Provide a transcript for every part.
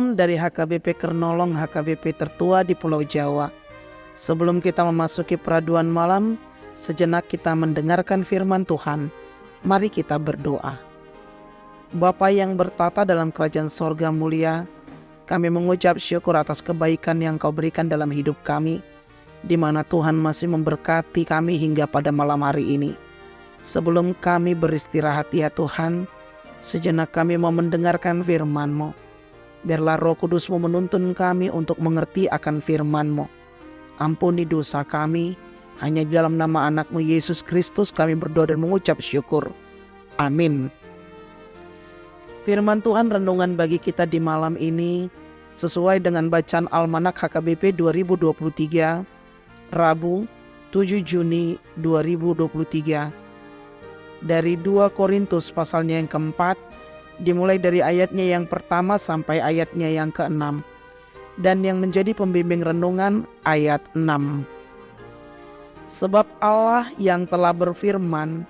Salam dari HKBP Kernolong, HKBP tertua di Pulau Jawa. Sebelum kita memasuki peraduan malam, sejenak kita mendengarkan firman Tuhan. Mari kita berdoa. Bapa yang bertata dalam kerajaan sorga mulia, kami mengucap syukur atas kebaikan yang Kau berikan dalam hidup kami, di mana Tuhan masih memberkati kami hingga pada malam hari ini. Sebelum kami beristirahat ya Tuhan, sejenak kami mau mendengarkan firman-Mu. Biarlah Roh Kudus-Mu menuntun kami untuk mengerti akan firman-Mu. Ampuni dosa kami, hanya di dalam nama anak-Mu Yesus Kristus kami berdoa dan mengucap syukur. Amin. Firman Tuhan renungan bagi kita di malam ini sesuai dengan bacaan Almanak HKBP 2023, Rabu 7 Juni 2023. Dari 2 Korintus pasalnya yang keempat, dimulai dari ayatnya yang pertama sampai ayatnya yang ke-6. Dan yang menjadi pembimbing renungan ayat 6. Sebab Allah yang telah berfirman,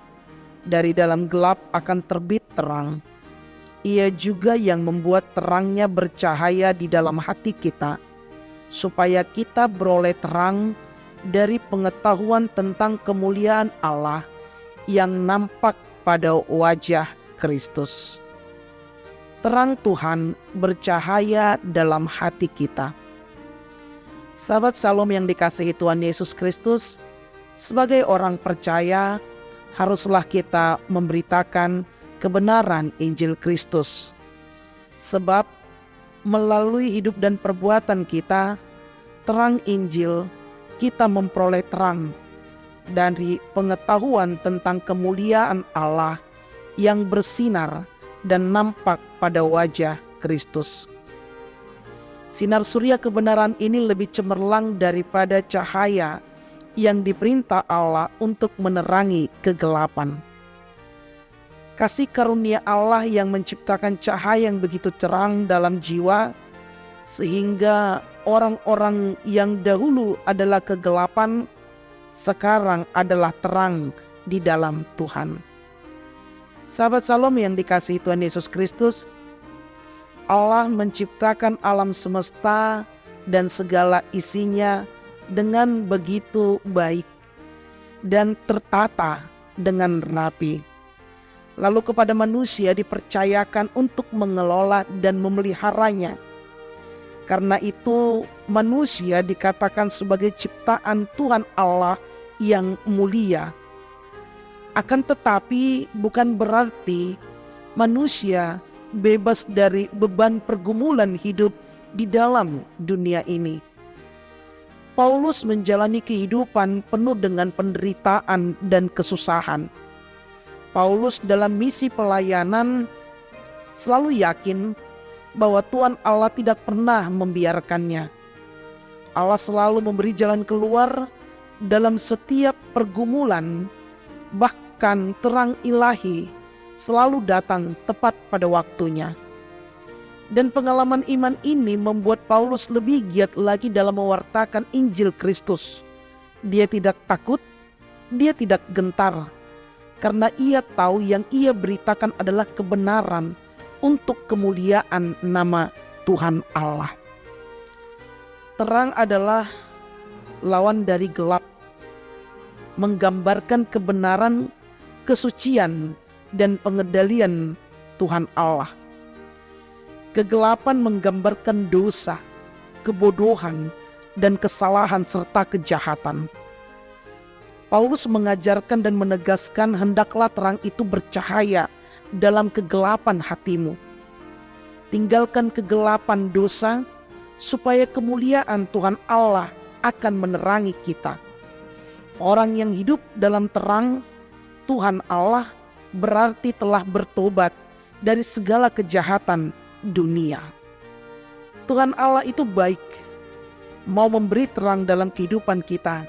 dari dalam gelap akan terbit terang. Ia juga yang membuat terangnya bercahaya di dalam hati kita, supaya kita beroleh terang dari pengetahuan tentang kemuliaan Allah yang nampak pada wajah Kristus. Terang Tuhan bercahaya dalam hati kita. Sahabat Shalom yang dikasihi Tuhan Yesus Kristus, sebagai orang percaya, haruslah kita memberitakan kebenaran Injil Kristus. Sebab melalui hidup dan perbuatan kita, terang Injil, kita memperoleh terang dari pengetahuan tentang kemuliaan Allah yang bersinar dan nampak pada wajah Kristus. Sinar surya kebenaran ini lebih cemerlang daripada cahaya yang diperintah Allah untuk menerangi kegelapan. Kasih karunia Allah yang menciptakan cahaya yang begitu terang dalam jiwa, sehingga orang-orang yang dahulu adalah kegelapan, sekarang adalah terang di dalam Tuhan. Sahabat Shalom yang dikasihi Tuhan Yesus Kristus, Allah menciptakan alam semesta dan segala isinya dengan begitu baik dan tertata dengan rapi. Lalu kepada manusia dipercayakan untuk mengelola dan memeliharanya. Karena itu manusia dikatakan sebagai ciptaan Tuhan Allah yang mulia. Akan tetapi bukan berarti manusia bebas dari beban pergumulan hidup di dalam dunia ini. Paulus menjalani kehidupan penuh dengan penderitaan dan kesusahan. Paulus dalam misi pelayanan selalu yakin bahwa Tuhan Allah tidak pernah membiarkannya. Allah selalu memberi jalan keluar dalam setiap pergumulan. Bahkan terang ilahi selalu datang tepat pada waktunya. Dan pengalaman iman ini membuat Paulus lebih giat lagi dalam mewartakan Injil Kristus. Dia tidak takut, dia tidak gentar, karena ia tahu yang ia beritakan adalah kebenaran untuk kemuliaan nama Tuhan Allah. Terang adalah lawan dari gelap, menggambarkan kebenaran, kesucian, dan pengendalian Tuhan Allah. Kegelapan menggambarkan dosa, kebodohan, dan kesalahan serta kejahatan. Paulus mengajarkan dan menegaskan hendaklah terang itu bercahaya dalam kegelapan hatimu. Tinggalkan kegelapan dosa, supaya kemuliaan Tuhan Allah akan menerangi kita. Orang yang hidup dalam terang Tuhan Allah berarti telah bertobat dari segala kejahatan dunia. Tuhan Allah itu baik, mau memberi terang dalam kehidupan kita,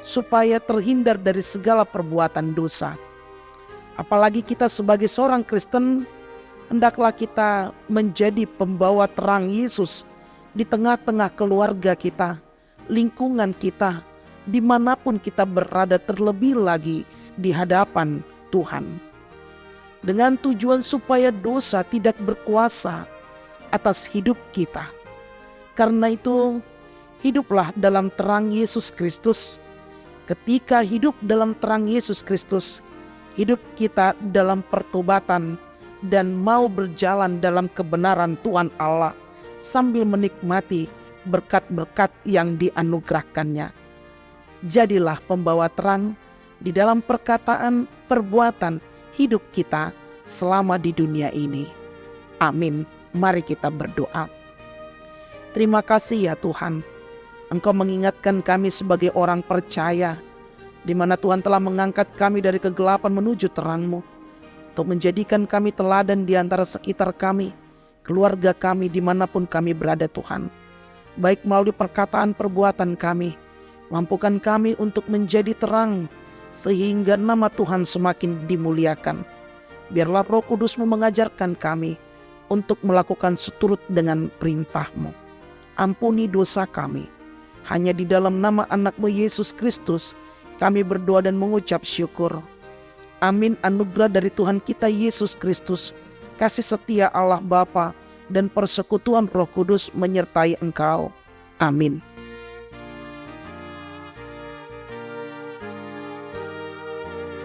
supaya terhindar dari segala perbuatan dosa. Apalagi kita sebagai seorang Kristen, hendaklah kita menjadi pembawa terang Yesus di tengah-tengah keluarga kita, lingkungan kita, dimanapun kita berada, terlebih lagi di hadapan Tuhan. Dengan tujuan supaya dosa tidak berkuasa atas hidup kita. Karena itu, hiduplah dalam terang Yesus Kristus. Ketika hidup dalam terang Yesus Kristus, hidup kita dalam pertobatan dan mau berjalan dalam kebenaran Tuhan Allah sambil menikmati berkat-berkat yang dianugerahkannya. Jadilah pembawa terang di dalam perkataan, perbuatan, hidup kita selama di dunia ini. Amin. Mari kita berdoa. Terima kasih ya Tuhan, Engkau mengingatkan kami sebagai orang percaya, di mana Tuhan telah mengangkat kami dari kegelapan menuju terang-Mu, untuk menjadikan kami teladan di antara sekitar kami, keluarga kami dimanapun kami berada Tuhan. Baik melalui perkataan perbuatan kami, mampukan kami untuk menjadi terang, sehingga nama Tuhan semakin dimuliakan. Biarlah Roh Kudus-Mu mengajarkan kami untuk melakukan seturut dengan perintah-Mu. Ampuni dosa kami. Hanya di dalam nama anak-Mu Yesus Kristus kami berdoa dan mengucap syukur. Amin. Anugerah dari Tuhan kita Yesus Kristus, kasih setia Allah Bapa, dan persekutuan Roh Kudus menyertai engkau. Amin.